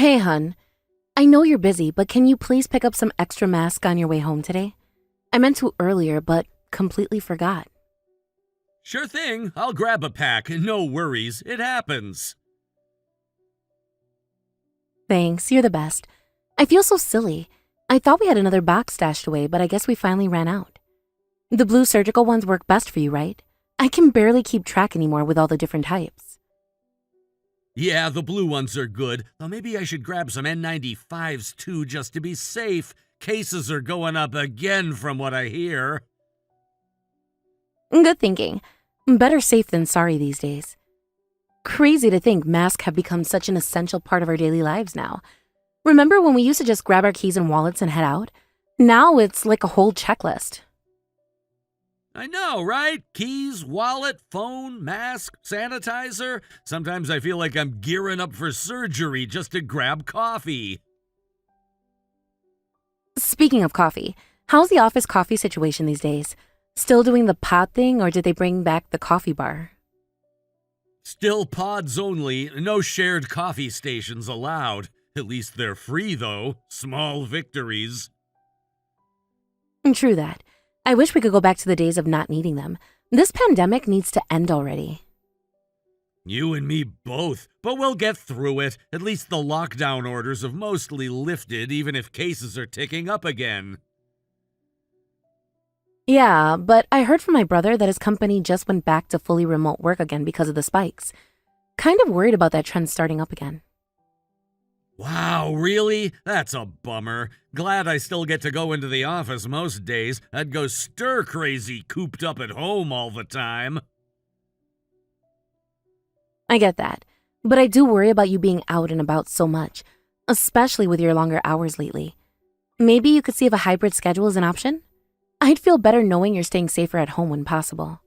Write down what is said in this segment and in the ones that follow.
Hey, hun. I know you're busy, but can you please pick up some extra masks on your way home today? I meant to earlier, but completely forgot. Sure thing, I'll grab a pack, no worries, it happens. Thanks, you're the best. I feel so silly. I thought we had another box stashed away, but I guess we finally ran out. The blue surgical ones work best for you, right? I can barely keep track anymore with all the different types. Yeah, the blue ones are good, though maybe I should grab some N95s too just to be safe. Cases are going up again from what I hear. Good thinking. Better safe than sorry these days. Crazy to think masks have become such an essential part of our daily lives now. Remember when we used to just grab our keys and wallets and head out? Now it's like a whole checklist. I know, right? Keys, wallet, phone, mask, sanitizer. Sometimes I feel like I'm gearing up for surgery just to grab coffee. Speaking of coffee, how's the office coffee situation these days? Still doing the pod thing, or did they bring back the coffee bar? Still pods only, no shared coffee stations allowed. At least they're free, though. Small victories. True that. I wish we could go back to the days of not needing them. This pandemic needs to end already. You and me both, but we'll get through it. At least the lockdown orders have mostly lifted, even if cases are ticking up again. Yeah, but I heard from my brother that his company just went back to fully remote work again because of the spikes. Kind of worried about that trend starting up again. Wow, really? That's a bummer. Glad I still get to go into the office most days. I'd go stir-crazy cooped up at home all the time. I get that, but I do worry about you being out and about so much, especially with your longer hours lately. Maybe you could see if a hybrid schedule is an option? I'd feel better knowing you're staying safer at home when possible.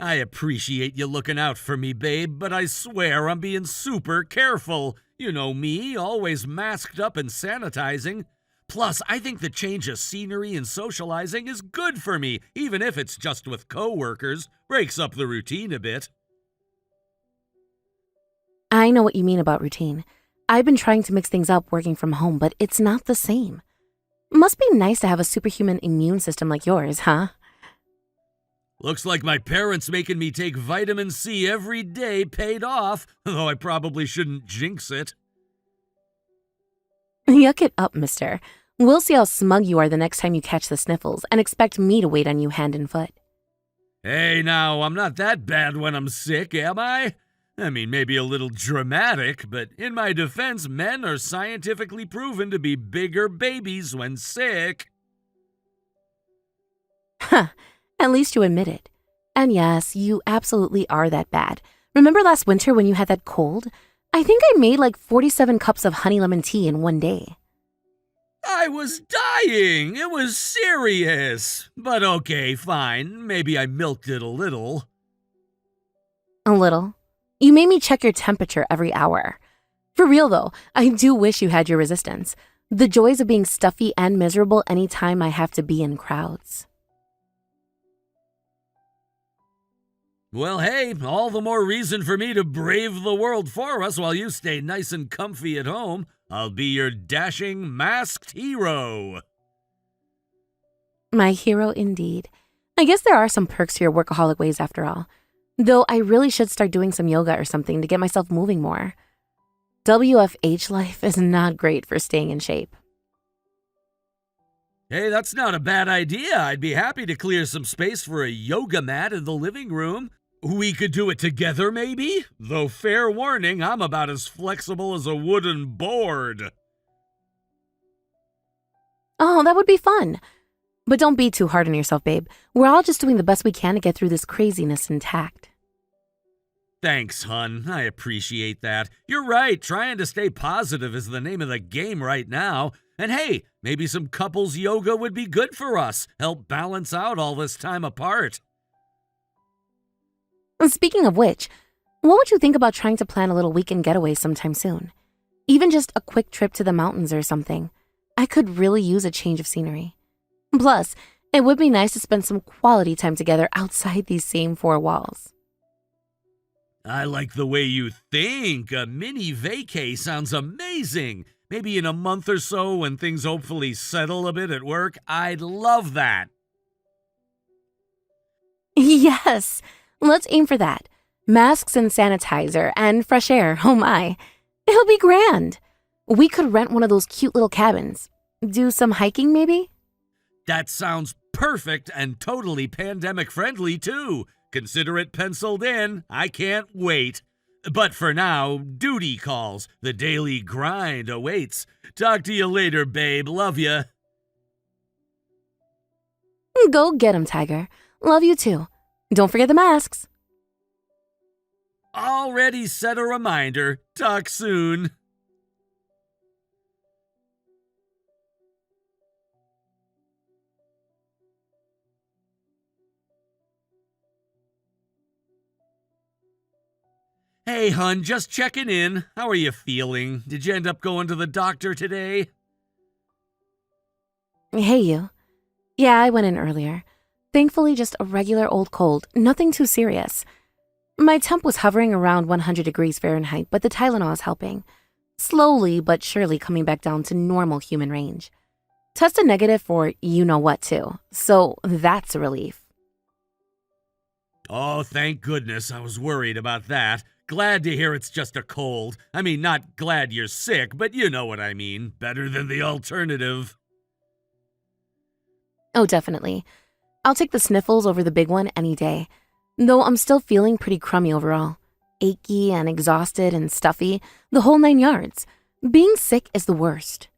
I appreciate you looking out for me, babe, but I swear I'm being super careful. You know me, always masked up and sanitizing. Plus, I think the change of scenery and socializing is good for me, even if it's just with coworkers. Breaks up the routine a bit. I know what you mean about routine. I've been trying to mix things up working from home, but it's not the same. Must be nice to have a superhuman immune system like yours, huh? Looks like my parents making me take vitamin C every day paid off, though I probably shouldn't jinx it. Yuck it up, mister. We'll see how smug you are the next time you catch the sniffles and expect me to wait on you hand and foot. Hey now, I'm not that bad when I'm sick, am I? I mean, maybe a little dramatic, but in my defense, men are scientifically proven to be bigger babies when sick. Huh. At least you admit it. And yes, you absolutely are that bad. Remember last winter when you had that cold? I think I made like 47 cups of honey lemon tea in one day. I was dying! It was serious! But okay, fine. Maybe I milked it a little. A little? You made me check your temperature every hour. For real though, I do wish you had your resistance. The joys of being stuffy and miserable anytime I have to be in crowds. Well, hey, all the more reason for me to brave the world for us while you stay nice and comfy at home. I'll be your dashing, masked hero. My hero indeed. I guess there are some perks to your workaholic ways after all. Though I really should start doing some yoga or something to get myself moving more. WFH life is not great for staying in shape. Hey, that's not a bad idea. I'd be happy to clear some space for a yoga mat in the living room. We could do it together, maybe? Though fair warning, I'm about as flexible as a wooden board. Oh, that would be fun. But don't be too hard on yourself, babe. We're all just doing the best we can to get through this craziness intact. Thanks, hun. I appreciate that. You're right. Trying to stay positive is the name of the game right now. And hey, maybe some couples yoga would be good for us. Help balance out all this time apart. Speaking of which, what would you think about trying to plan a little weekend getaway sometime soon? Even just a quick trip to the mountains or something. I could really use a change of scenery. Plus, it would be nice to spend some quality time together outside these same four walls. I like the way you think. A mini vacay sounds amazing. Maybe in a month or so when things hopefully settle a bit at work, I'd love that. Yes, let's aim for that. Masks and sanitizer and fresh air, oh my. It'll be grand. We could rent one of those cute little cabins. Do some hiking, maybe? That sounds perfect and totally pandemic friendly, too. Consider it penciled in. I can't wait. But for now, duty calls. The daily grind awaits. Talk to you later, babe. Love ya. Go get 'em, Tiger. Love you too. Don't forget the masks. Already set a reminder. Talk soon. Hey, hun, just checking in. How are you feeling? Did you end up going to the doctor today? Hey, you. Yeah, I went in earlier. Thankfully, just a regular old cold, nothing too serious. My temp was hovering around 100 degrees Fahrenheit, but the Tylenol is helping. Slowly but surely coming back down to normal human range. Tested negative for you-know-what, too. So that's a relief. Oh, thank goodness. I was worried about that. Glad to hear it's just a cold. I mean, not glad you're sick, but you know what I mean. Better than the alternative. Oh, definitely. I'll take the sniffles over the big one any day. Though I'm still feeling pretty crummy overall. Achy and exhausted and stuffy, the whole 9 yards. Being sick is the worst.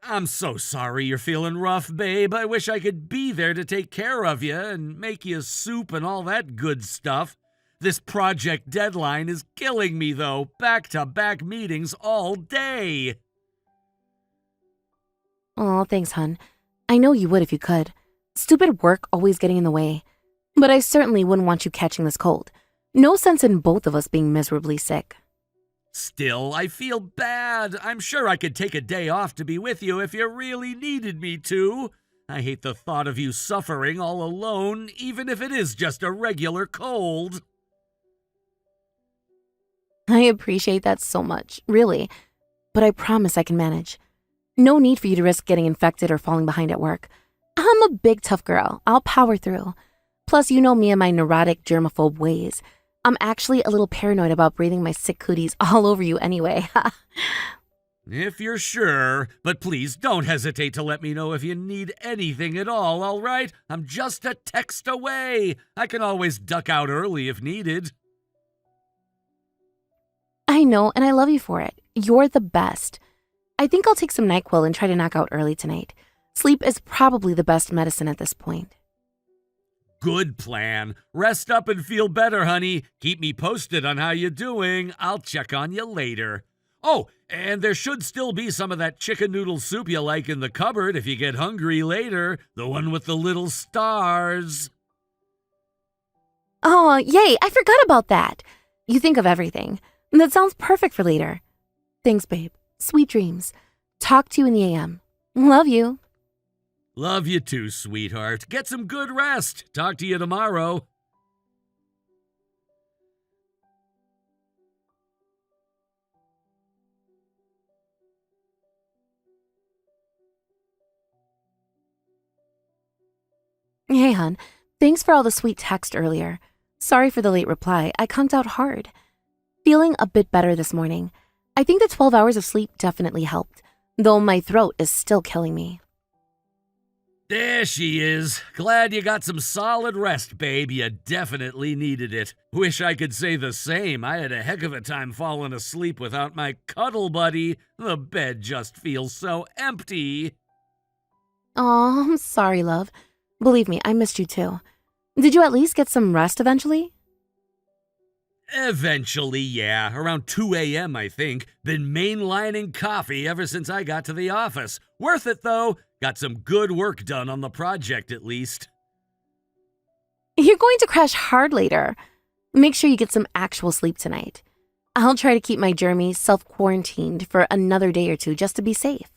I'm so sorry you're feeling rough, babe. I wish I could be there to take care of you and make you soup and all that good stuff. This project deadline is killing me, though. Back-to-back meetings all day. Aw, thanks, hun. I know you would if you could. Stupid work always getting in the way. But I certainly wouldn't want you catching this cold. No sense in both of us being miserably sick. Still, I feel bad. I'm sure I could take a day off to be with you if you really needed me to. I hate the thought of you suffering all alone, even if it is just a regular cold. I appreciate that so much, really. But I promise I can manage. No need for you to risk getting infected or falling behind at work. I'm a big tough girl. I'll power through. Plus, you know me and my neurotic germaphobe ways. I'm actually a little paranoid about breathing my sick cooties all over you anyway. If you're sure, but please don't hesitate to let me know if you need anything at all right? I'm just a text away. I can always duck out early if needed. I know, and I love you for it. You're the best. I think I'll take some NyQuil and try to knock out early tonight. Sleep is probably the best medicine at this point. Good plan. Rest up and feel better, honey. Keep me posted on how you're doing. I'll check on you later. Oh, and there should still be some of that chicken noodle soup you like in the cupboard if you get hungry later. The one with the little stars. Oh, yay, I forgot about that. You think of everything. That sounds perfect for later. Thanks, babe. Sweet dreams. Talk to you in the AM. Love you. Love you too, sweetheart. Get some good rest. Talk to you tomorrow. Hey, hon. Thanks for all the sweet text earlier. Sorry for the late reply. I conked out hard. Feeling a bit better this morning. I think the 12 hours of sleep definitely helped, though my throat is still killing me. There she is. Glad you got some solid rest, babe. You definitely needed it. Wish I could say the same. I had a heck of a time falling asleep without my cuddle buddy. The bed just feels so empty. Aw, I'm sorry, love. Believe me, I missed you too. Did you at least get some rest eventually? Eventually, yeah. Around 2 a.m., I think. Been mainlining coffee ever since I got to the office. Worth it, though. Got some good work done on the project, at least. You're going to crash hard later. Make sure you get some actual sleep tonight. I'll try to keep my germy self-quarantined for another day or two just to be safe.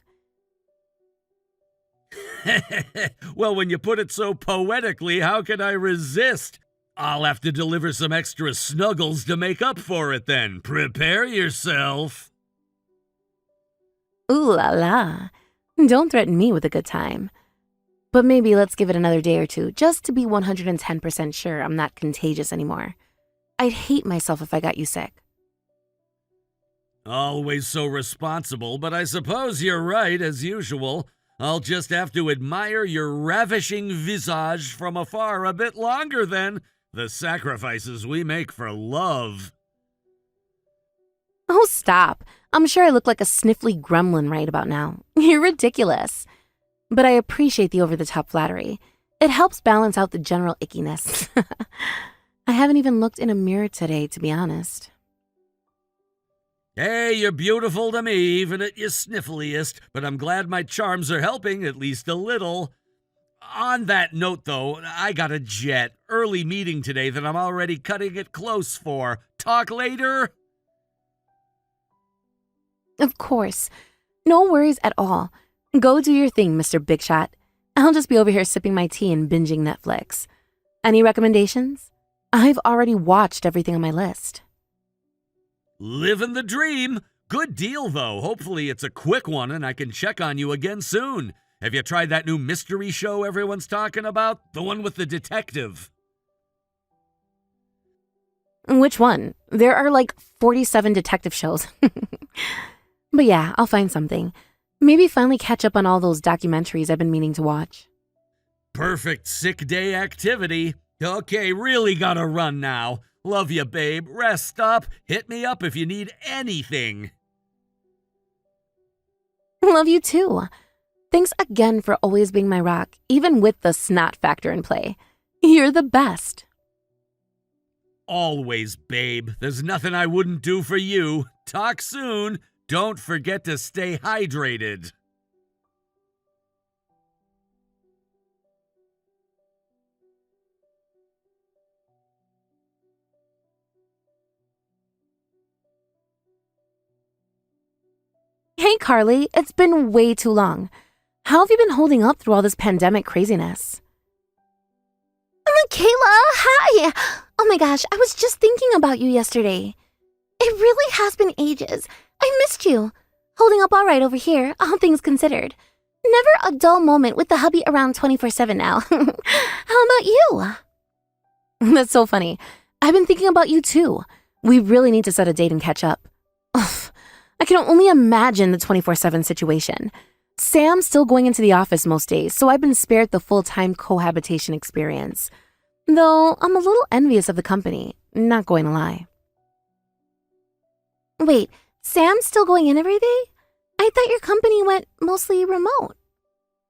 Well, when you put it so poetically, how can I resist? I'll have to deliver some extra snuggles to make up for it then. Prepare yourself. Ooh la la. Don't threaten me with a good time. But maybe let's give it another day or two just to be 110% sure I'm not contagious anymore. I'd hate myself if I got you sick. Always so responsible, but I suppose you're right as usual. I'll just have to admire your ravishing visage from afar a bit longer then. The sacrifices we make for love. Oh, stop. I'm sure I look like a sniffly gremlin right about now. You're ridiculous. But I appreciate the over-the-top flattery. It helps balance out the general ickiness. I haven't even looked in a mirror today, to be honest. Hey, you're beautiful to me, even at your sniffliest, but I'm glad my charms are helping, at least a little. On that note, though, I got a jet. Early meeting today that I'm already cutting it close for. Talk later? Of course. No worries at all. Go do your thing, Mr. Big Shot. I'll just be over here sipping my tea and binging Netflix. Any recommendations? I've already watched everything on my list. Living the dream. Good deal, though. Hopefully it's a quick one and I can check on you again soon. Have you tried that new mystery show everyone's talking about? The one with the detective. Which one? There are like 47 detective shows. But yeah, I'll find something. Maybe finally catch up on all those documentaries I've been meaning to watch. Perfect sick day activity. Okay, really gotta run now. Love you, babe. Rest up. Hit me up if you need anything. Love you too. Thanks again for always being my rock, even with the snot factor in play. You're the best. Always, babe. There's nothing I wouldn't do for you. Talk soon. Don't forget to stay hydrated. Hey, Carly, it's been way too long. How have you been holding up through all this pandemic craziness? Kayla, hi! Oh my gosh, I was just thinking about you yesterday. It really has been ages. I missed you. Holding up all right over here, all things considered. Never a dull moment with the hubby around 24/7 now. How about you? That's so funny. I've been thinking about you too. We really need to set a date and catch up. Ugh, I can only imagine the 24/7 situation. Sam's still going into the office most days, so I've been spared the full-time cohabitation experience. Though I'm a little envious of the company, not going to lie. Wait, Sam's still going in every day? I thought your company went mostly remote.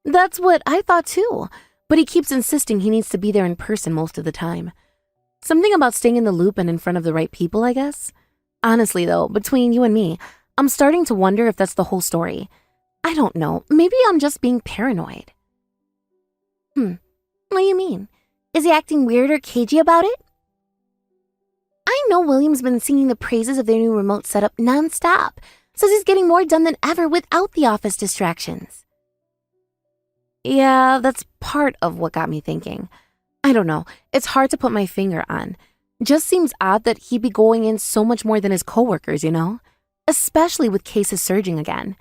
That's what I thought too, but he keeps insisting he needs to be there in person most of the time. Something about staying in the loop and in front of the right people, I guess. Honestly though, between you and me, I'm starting to wonder if that's the whole story. I don't know, maybe I'm just being paranoid. What do you mean? Is he acting weird or cagey about it? I know William's been singing the praises of their new remote setup nonstop. Says he's getting more done than ever without the office distractions. Yeah, that's part of what got me thinking. I don't know, it's hard to put my finger on. Just seems odd that he'd be going in so much more than his coworkers, you know? Especially with cases surging again.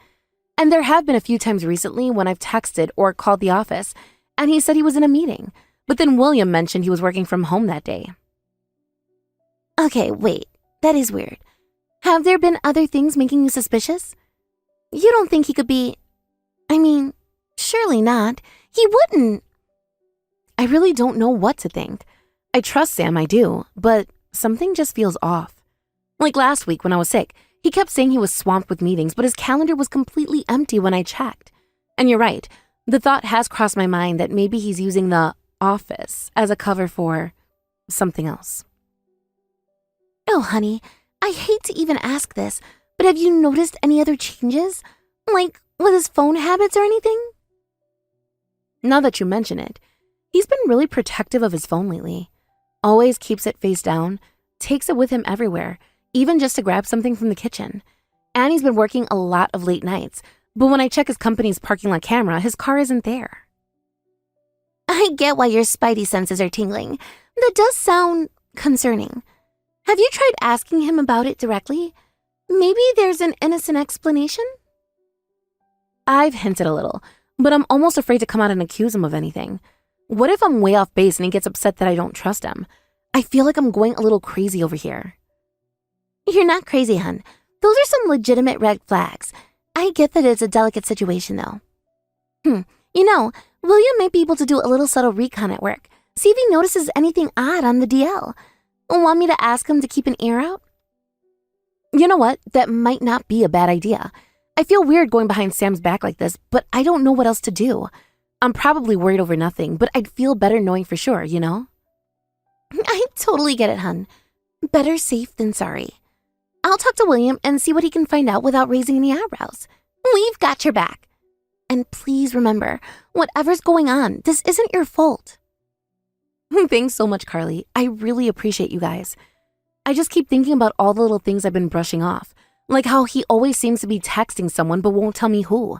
And there have been a few times recently when I've texted or called the office, and he said he was in a meeting. But then William mentioned he was working from home that day. Okay, wait, that is weird. Have there been other things making you suspicious? You don't think he could be... I mean, surely not. He wouldn't. I really don't know what to think. I trust Sam, I do, but something just feels off. Like last week when I was sick, he kept saying he was swamped with meetings, but his calendar was completely empty when I checked. And you're right, the thought has crossed my mind that maybe he's using the office as a cover for something else. Oh, honey, I hate to even ask this, but have you noticed any other changes? Like with his phone habits or anything? Now that you mention it, he's been really protective of his phone lately. Always keeps it face down, takes it with him everywhere, even just to grab something from the kitchen. And he's been working a lot of late nights, but when I check his company's parking lot camera, his car isn't there. I get why your spidey senses are tingling, That does sound concerning. Have you tried asking him about it directly? Maybe there's an innocent explanation? I've hinted a little, but I'm almost afraid to come out and accuse him of anything. What if I'm way off base and he gets upset that I don't trust him? I feel like I'm going a little crazy over here. You're not crazy, hun. Those are some legitimate red flags. I get that it's a delicate situation, though. William might be able to do a little subtle recon at work. See if he notices anything odd on the DL. Want me to ask him to keep an ear out? You know what? That might not be a bad idea. I feel weird going behind Sam's back like this, but I don't know what else to do. I'm probably worried over nothing, but I'd feel better knowing for sure, you know? I totally get it, hun. Better safe than sorry. I'll talk to William and see what he can find out without raising any eyebrows. We've got your back. And please remember, whatever's going on, this isn't your fault. Thanks so much, Carly. I really appreciate you guys. I just keep thinking about all the little things I've been brushing off, like how he always seems to be texting someone but won't tell me who,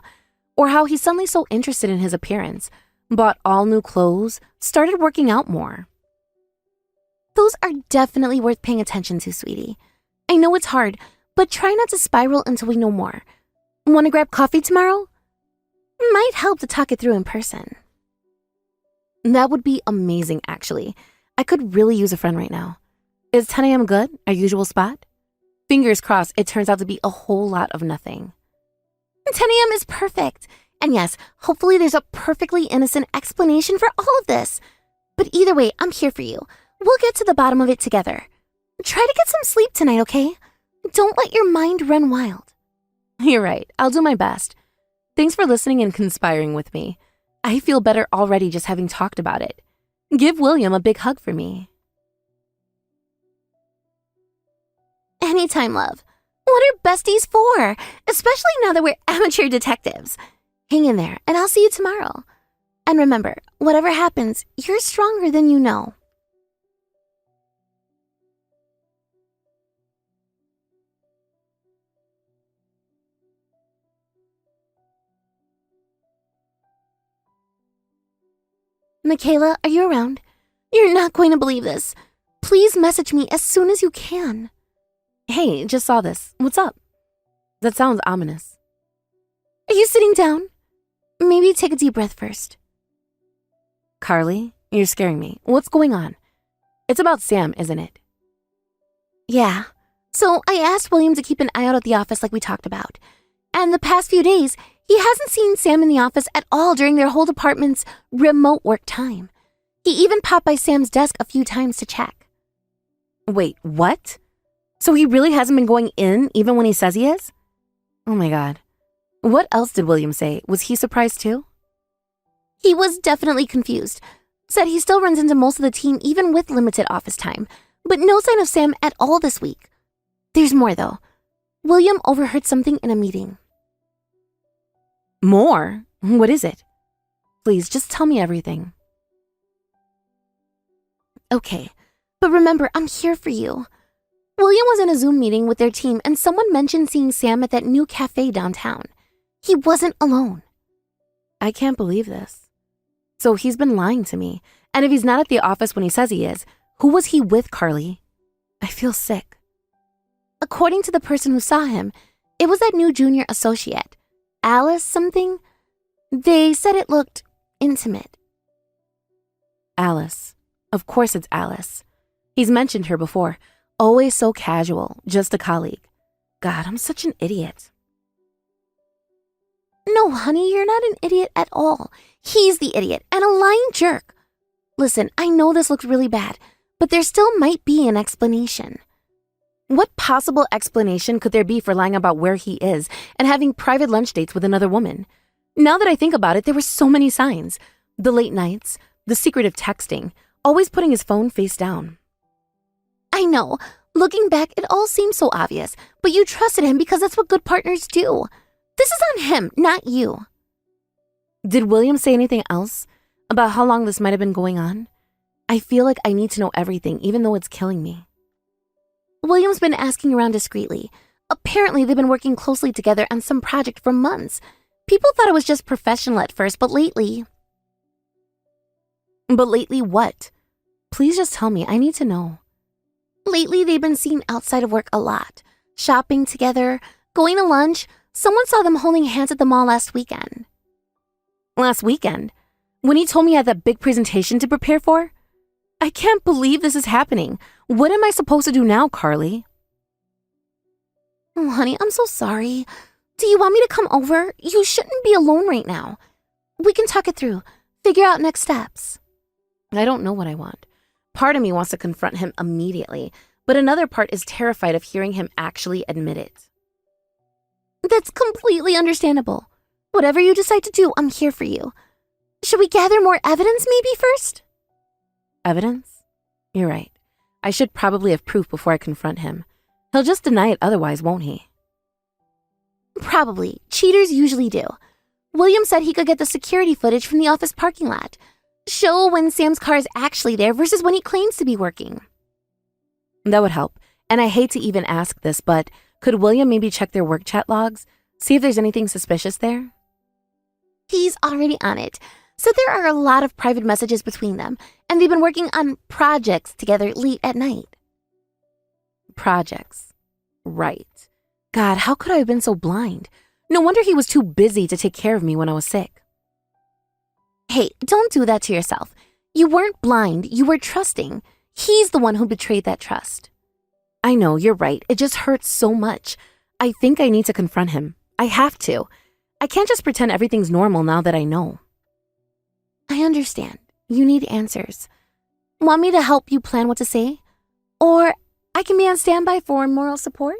or how he's suddenly so interested in his appearance, bought all new clothes, started working out more. Those are definitely worth paying attention to, sweetie. I know it's hard, but try not to spiral until we know more. Want to grab coffee tomorrow? Might help to talk it through in person. That would be amazing, actually. I could really use a friend right now. Is 10 a.m. good? Our usual spot? Fingers crossed it turns out to be a whole lot of nothing. 10 a.m. is perfect. And yes, hopefully there's a perfectly innocent explanation for all of this. But either way, I'm here for you. We'll get to the bottom of it together. Try to get some sleep tonight, okay? Don't let your mind run wild. You're right. I'll do my best. Thanks for listening and conspiring with me. I feel better already just having talked about it. Give William a big hug for me. Anytime, love. What are besties for? Especially now that we're amateur detectives. Hang in there, and I'll see you tomorrow. And remember, whatever happens, you're stronger than you know. Michaela, are you around? You're not going to believe this. Please message me as soon as you can. Hey, just saw this. What's up? That sounds ominous. Are you sitting down? Maybe take a deep breath first. Carly, you're scaring me. What's going on? It's about Sam, isn't it? Yeah. So I asked William to keep an eye out at the office like we talked about. And the past few days, he hasn't seen Sam in the office at all during their whole department's remote work time. He even popped by Sam's desk a few times to check. Wait, what? So he really hasn't been going in even when he says he is? Oh my God. What else did William say? Was he surprised too? He was definitely confused. Said he still runs into most of the team even with limited office time, but no sign of Sam at all this week. There's more though. William overheard something in a meeting. More? What is it? Please, just tell me everything. Okay, but remember, I'm here for you. William was in a Zoom meeting with their team and someone mentioned seeing Sam at that new cafe downtown. He wasn't alone. I can't believe this. So he's been lying to me. And if he's not at the office when he says he is, who was he with, Carly? I feel sick. According to the person who saw him, it was that new junior associate. Alice something? They said it looked intimate. Alice. Of course it's Alice. He's mentioned her before. Always so casual, just a colleague. God, I'm such an idiot. No, honey, you're not an idiot at all. He's the idiot and a lying jerk. Listen, I know this looks really bad, but there still might be an explanation. What possible explanation could there be for lying about where he is and having private lunch dates with another woman? Now that I think about it, there were so many signs. The late nights, the secretive texting, always putting his phone face down. I know. Looking back, it all seems so obvious, but you trusted him because that's what good partners do. This is on him, not you. Did William say anything else about how long this might have been going on? I feel like I need to know everything, even though it's killing me. William's been asking around discreetly. Apparently, they've been working closely together on some project for months. People thought it was just professional at first, but lately... But lately what? Please just tell me. I need to know. Lately, they've been seen outside of work a lot. Shopping together, going to lunch. Someone saw them holding hands at the mall last weekend. Last weekend? When he told me I had that big presentation to prepare for? I can't believe this is happening. What am I supposed to do now, Carly? Oh, honey, I'm so sorry. Do you want me to come over? You shouldn't be alone right now. We can talk it through, figure out next steps. I don't know what I want. Part of me wants to confront him immediately, but another part is terrified of hearing him actually admit it. That's completely understandable. Whatever you decide to do, I'm here for you. Should we gather more evidence maybe first? Evidence? You're right. I should probably have proof before I confront him. He'll just deny it otherwise, won't he? Probably. Cheaters usually do. William said he could get the security footage from the office parking lot. Show when Sam's car is actually there versus when he claims to be working. That would help. And I hate to even ask this, but could William maybe check their work chat logs? See if there's anything suspicious there? He's already on it. So there are a lot of private messages between them, and they've been working on projects together late at night. Projects. Right. God, how could I have been so blind? No wonder he was too busy to take care of me when I was sick. Hey, don't do that to yourself. You weren't blind, you were trusting. He's the one who betrayed that trust. I know, you're right. It just hurts so much. I think I need to confront him. I have to. I can't just pretend everything's normal now that I know. I understand. You need answers. Want me to help you plan what to say? Or I can be on standby for moral support?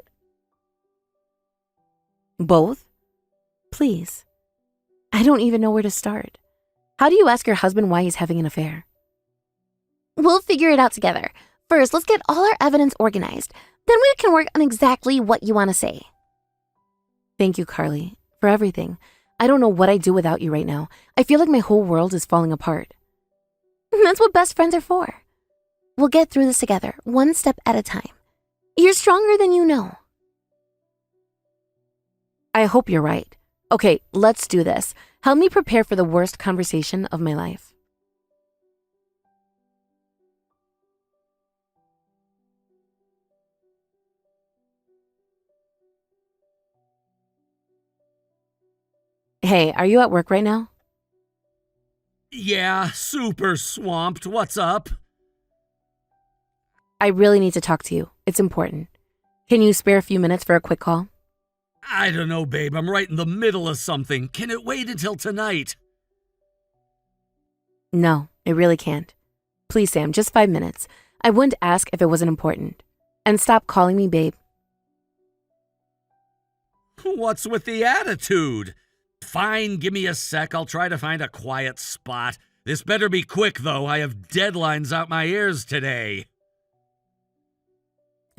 Both? Please. I don't even know where to start. How do you ask your husband why he's having an affair? We'll figure it out together. First, let's get all our evidence organized. Then we can work on exactly what you want to say. Thank you, Carly, for everything. I don't know what I'd do without you right now. I feel like my whole world is falling apart. That's what best friends are for. We'll get through this together, one step at a time. You're stronger than you know. I hope you're right. Okay, let's do this. Help me prepare for the worst conversation of my life. Hey, are you at work right now? Yeah, super swamped. What's up? I really need to talk to you. It's important. Can you spare a few minutes for a quick call? I don't know, babe. I'm right in the middle of something. Can it wait until tonight? No, it really can't. Please, Sam, just 5 minutes. I wouldn't ask if it wasn't important. And stop calling me babe. What's with the attitude? Fine, give me a sec. I'll try to find a quiet spot. This better be quick, though. I have deadlines out my ears today.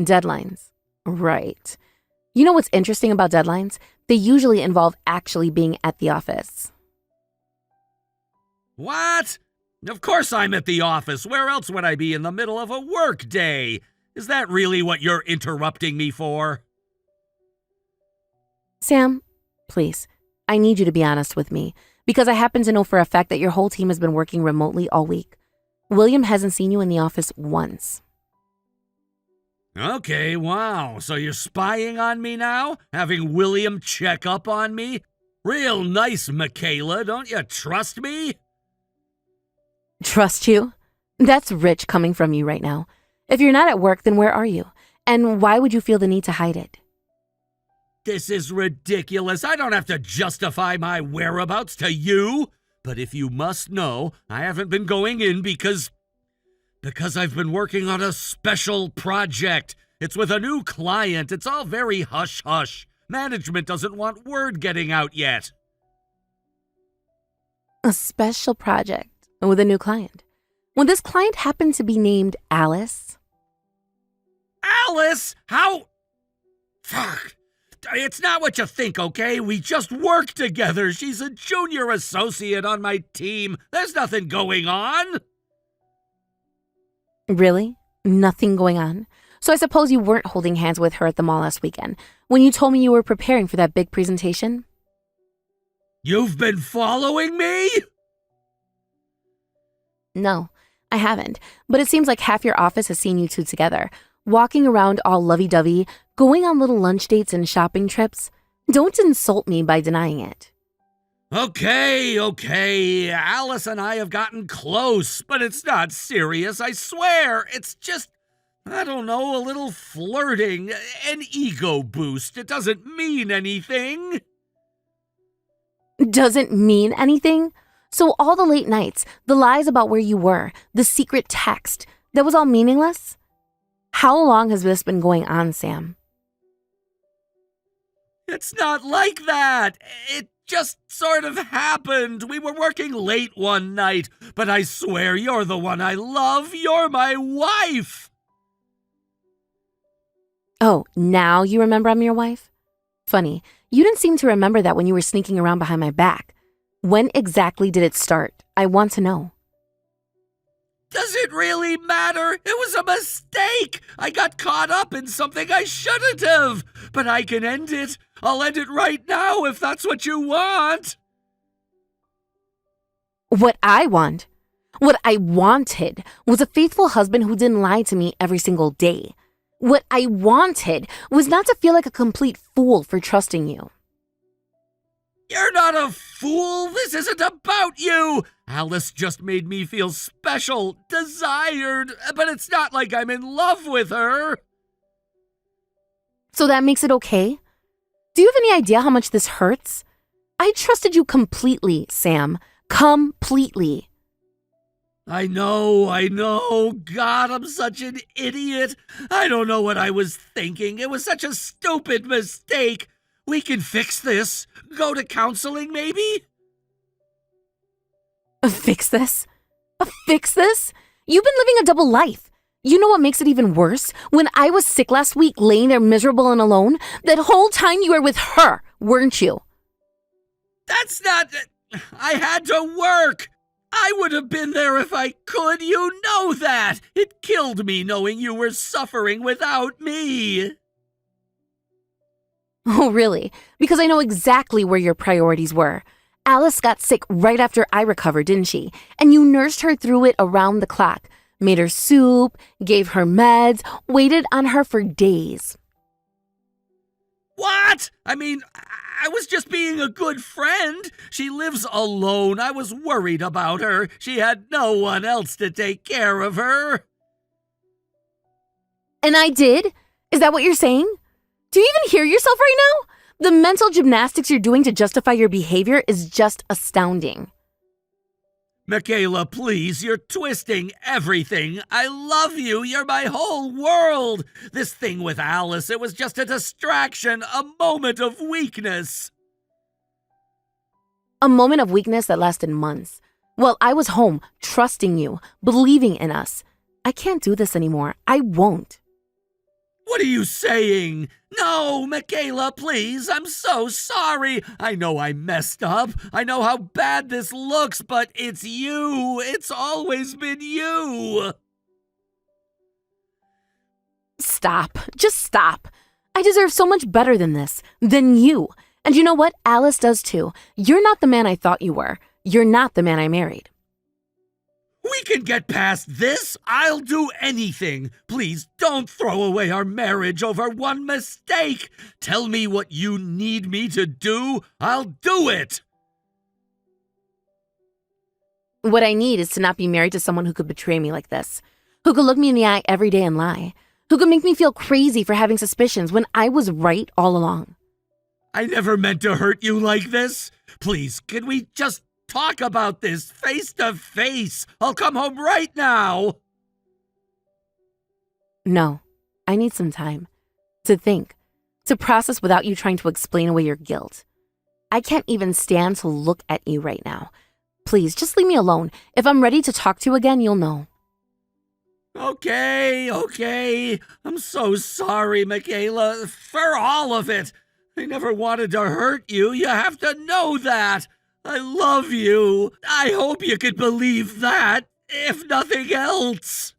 Deadlines. Right. You know what's interesting about deadlines? They usually involve actually being at the office. What? Of course I'm at the office. Where else would I be in the middle of a work day? Is that really what you're interrupting me for? Sam, please, I need you to be honest with me, because I happen to know for a fact that your whole team has been working remotely all week. William hasn't seen you in the office once. Okay, wow. So you're spying on me now? Having William check up on me? Real nice, Michaela. Don't you trust me? Trust you? That's rich coming from you right now. If you're not at work, then where are you? And why would you feel the need to hide it? This is ridiculous. I don't have to justify my whereabouts to you. But if you must know, I haven't been going in because I've been working on a special project. It's with a new client. It's all very hush-hush. Management doesn't want word getting out yet. A special project with a new client. Would this client happen to be named Alice? Alice? How? Fuck. It's not what you think, okay? We just work together. She's a junior associate on my team. There's nothing going on. Really? Nothing going on? So I suppose you weren't holding hands with her at the mall last weekend when you told me you were preparing for that big presentation? You've been following me? No, I haven't, but it seems like half your office has seen you two together, walking around all lovey-dovey, going on little lunch dates and shopping trips. Don't insult me by denying it. Okay. Alice and I have gotten close, but it's not serious, I swear. It's just, I don't know, a little flirting, an ego boost. It doesn't mean anything. Doesn't mean anything? So all the late nights, the lies about where you were, the secret text, that was all meaningless? How long has this been going on, Sam? It's not like that. It just sort of happened. We were working late one night, but I swear you're the one I love. You're my wife. Oh, now you remember I'm your wife? Funny, you didn't seem to remember that when you were sneaking around behind my back. When exactly did it start? I want to know. Does it really matter? It was a mistake. I got caught up in something I shouldn't have. But I can end it. I'll end it right now if that's what you want. What I wanted was a faithful husband who didn't lie to me every single day. What I wanted was not to feel like a complete fool for trusting you. You're not a fool. This isn't about you. Alice just made me feel special, desired, but it's not like I'm in love with her. So that makes it okay? Do you have any idea how much this hurts? I trusted you completely, Sam. Completely. I know. God, I'm such an idiot. I don't know what I was thinking. It was such a stupid mistake. We can fix this. Go to counseling, maybe? Fix this? Fix this? You've been living a double life. You know what makes it even worse? When I was sick last week, laying there miserable and alone, that whole time you were with her, weren't you? That's not... I had to work. I would have been there if I could. You know that. It killed me knowing you were suffering without me. Oh, really? Because I know exactly where your priorities were. Alice got sick right after I recovered, didn't she? And you nursed her through it around the clock. Made her soup, gave her meds, waited on her for days. What? I mean, I was just being a good friend. She lives alone. I was worried about her. She had no one else to take care of her. And I did? Is that what you're saying? Do you even hear yourself right now? The mental gymnastics you're doing to justify your behavior is just astounding. Michaela, please, you're twisting everything. I love you. You're my whole world. This thing with Alice, it was just a distraction, a moment of weakness. A moment of weakness that lasted months. Well, I was home, trusting you, believing in us. I can't do this anymore. I won't. What are you saying? No, Michaela, please. I'm so sorry. I know I messed up. I know how bad this looks, but it's you. It's always been you. Stop. Just stop. I deserve so much better than this, than you. And you know what? Alice does too. You're not the man I thought you were. You're not the man I married. We can get past this. I'll do anything. Please don't throw away our marriage over one mistake. Tell me what you need me to do. I'll do it. What I need is to not be married to someone who could betray me like this, who could look me in the eye every day and lie, who could make me feel crazy for having suspicions when I was right all along. I never meant to hurt you like this. Please, can we just talk about this face to face? I'll come home right now. No, I need some time to think, to process without you trying to explain away your guilt. I can't even stand to look at you right now. Please, just leave me alone. If I'm ready to talk to you again, you'll know. Okay. I'm so sorry, Michaela, for all of it. I never wanted to hurt you. You have to know that. I love you. I hope you can believe that, if nothing else.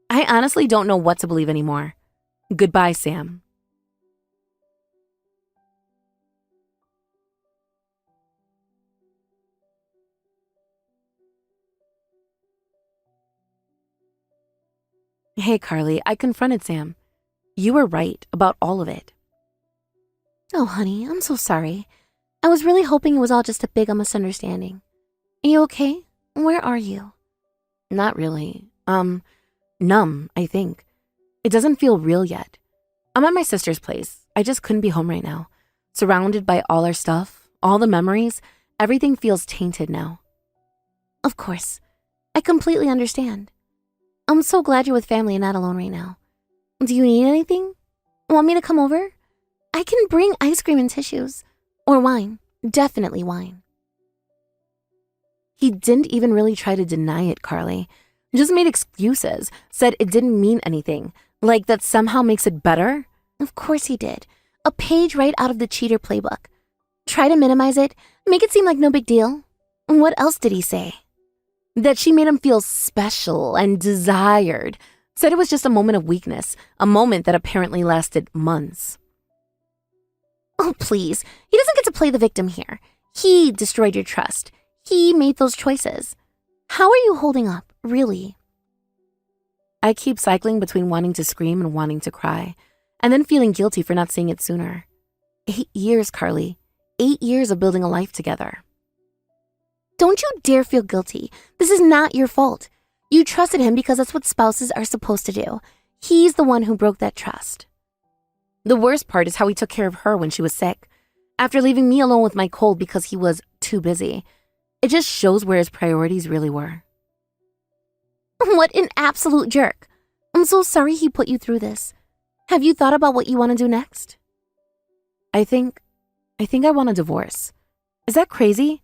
I honestly don't know what to believe anymore. Goodbye, Sam. Hey, Carly, I confronted Sam. You were right about all of it. Oh, honey, I'm so sorry. I was really hoping it was all just a big misunderstanding. Are you okay? Where are you? Not really. Numb, I think. It doesn't feel real yet. I'm at my sister's place. I just couldn't be home right now. Surrounded by all our stuff, all the memories, everything feels tainted now. Of course. I completely understand. I'm so glad you're with family and not alone right now. Do you need anything? Want me to come over? I can bring ice cream and tissues. Or wine. Definitely wine. He didn't even really try to deny it, Carly. Just made excuses, said it didn't mean anything, like that somehow makes it better. Of course he did. A page right out of the cheater playbook. Try to minimize it, make it seem like no big deal. What else did he say? That she made him feel special and desired. Said it was just a moment of weakness, a moment that apparently lasted months. Oh, please. He doesn't get to play the victim here. He destroyed your trust. He made those choices. How are you holding up, really? I keep cycling between wanting to scream and wanting to cry, and then feeling guilty for not seeing it sooner. 8 years, Carly. 8 years of building a life together. Don't you dare feel guilty. This is not your fault. You trusted him because that's what spouses are supposed to do. He's the one who broke that trust. The worst part is how he took care of her when she was sick, after leaving me alone with my cold because he was too busy. It just shows where his priorities really were. What an absolute jerk. I'm so sorry he put you through this. Have you thought about what you want to do next? I think I want a divorce. Is that crazy?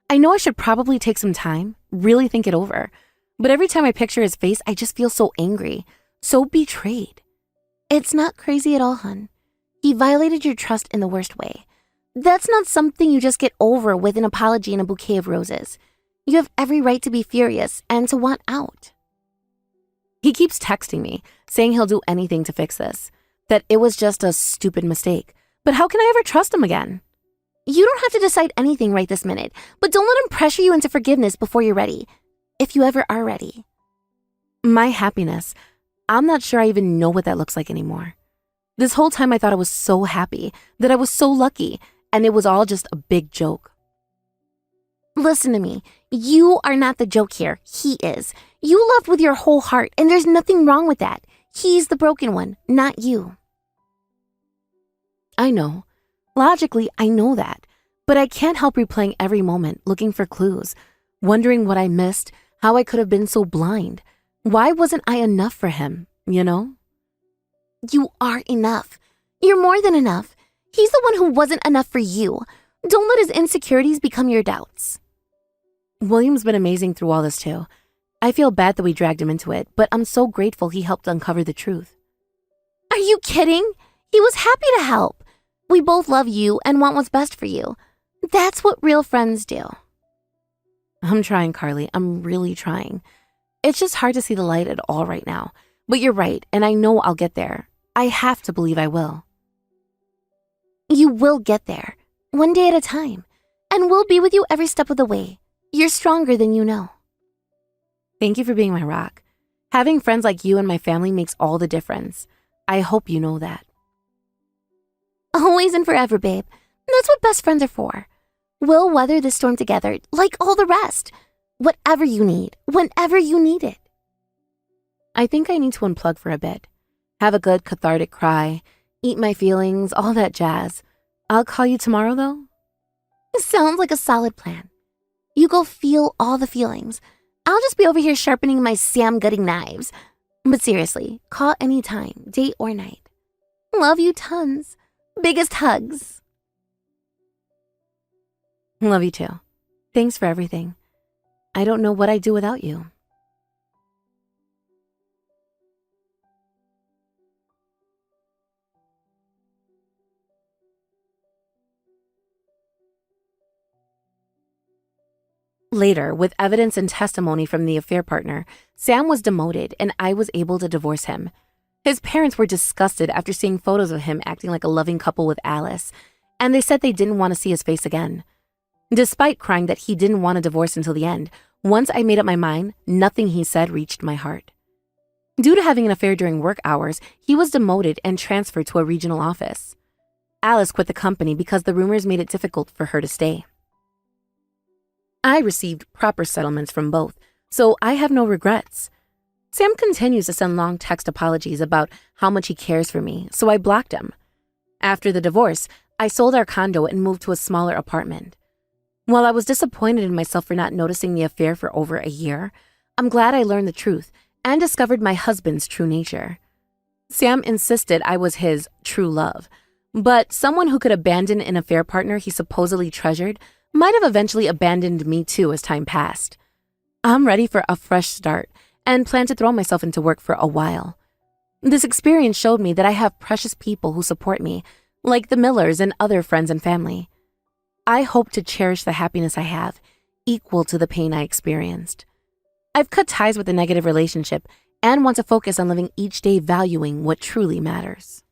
I know I should probably take some time, really think it over. But every time I picture his face, I just feel so angry, so betrayed. It's not crazy at all, hun. He violated your trust in the worst way. That's not something you just get over with an apology and a bouquet of roses. You have every right to be furious and to want out. He keeps texting me, saying he'll do anything to fix this, that it was just a stupid mistake. But how can I ever trust him again? You don't have to decide anything right this minute, but don't let him pressure you into forgiveness before you're ready, if you ever are ready. My happiness, I'm not sure I even know what that looks like anymore. This whole time I thought I was so happy, that I was so lucky, and it was all just a big joke. Listen to me. You are not the joke here. He is. You loved with your whole heart, and there's nothing wrong with that. He's the broken one, not you. I know. Logically, I know that. But I can't help replaying every moment, looking for clues, wondering what I missed, how I could have been so blind. Why wasn't I enough for him, you know? You are enough. You're more than enough. He's the one who wasn't enough for you. Don't let his insecurities become your doubts. William's been amazing through all this too. I feel bad that we dragged him into it, but I'm so grateful he helped uncover the truth. Are you kidding? He was happy to help. We both love you and want what's best for you. That's what real friends do. I'm trying, Carly. I'm really trying. It's just hard to see the light at all right now. But you're right, and I know I'll get there. I have to believe I will. You will get there, one day at a time, and we'll be with you every step of the way. You're stronger than you know. Thank you for being my rock. Having friends like you and my family makes all the difference. I hope you know that. Always and forever, babe. That's what best friends are for. We'll weather this storm together, like all the rest. Whatever you need, whenever you need it. I think I need to unplug for a bit. Have a good cathartic cry, eat my feelings, all that jazz. I'll call you tomorrow, though? Sounds like a solid plan. You go feel all the feelings. I'll just be over here sharpening my Sam-gutting knives. But seriously, call anytime, day or night. Love you tons. Biggest hugs. Love you too. Thanks for everything. I don't know what I'd do without you. Later, with evidence and testimony from the affair partner, Sam was demoted and I was able to divorce him. His parents were disgusted after seeing photos of him acting like a loving couple with Alice, and they said they didn't want to see his face again. Despite crying that he didn't want a divorce until the end, once I made up my mind, nothing he said reached my heart. Due to having an affair during work hours, he was demoted and transferred to a regional office. Alice quit the company because the rumors made it difficult for her to stay. I received proper settlements from both, so I have no regrets. Sam continues to send long text apologies about how much he cares for me, so I blocked him. After the divorce, I sold our condo and moved to a smaller apartment. While I was disappointed in myself for not noticing the affair for over a year, I'm glad I learned the truth and discovered my husband's true nature. Sam insisted I was his true love, but someone who could abandon an affair partner he supposedly treasured might have eventually abandoned me too as time passed. I'm ready for a fresh start and plan to throw myself into work for a while. This experience showed me that I have precious people who support me, like the Millers and other friends and family. I hope to cherish the happiness I have, equal to the pain I experienced. I've cut ties with a negative relationship and want to focus on living each day valuing what truly matters.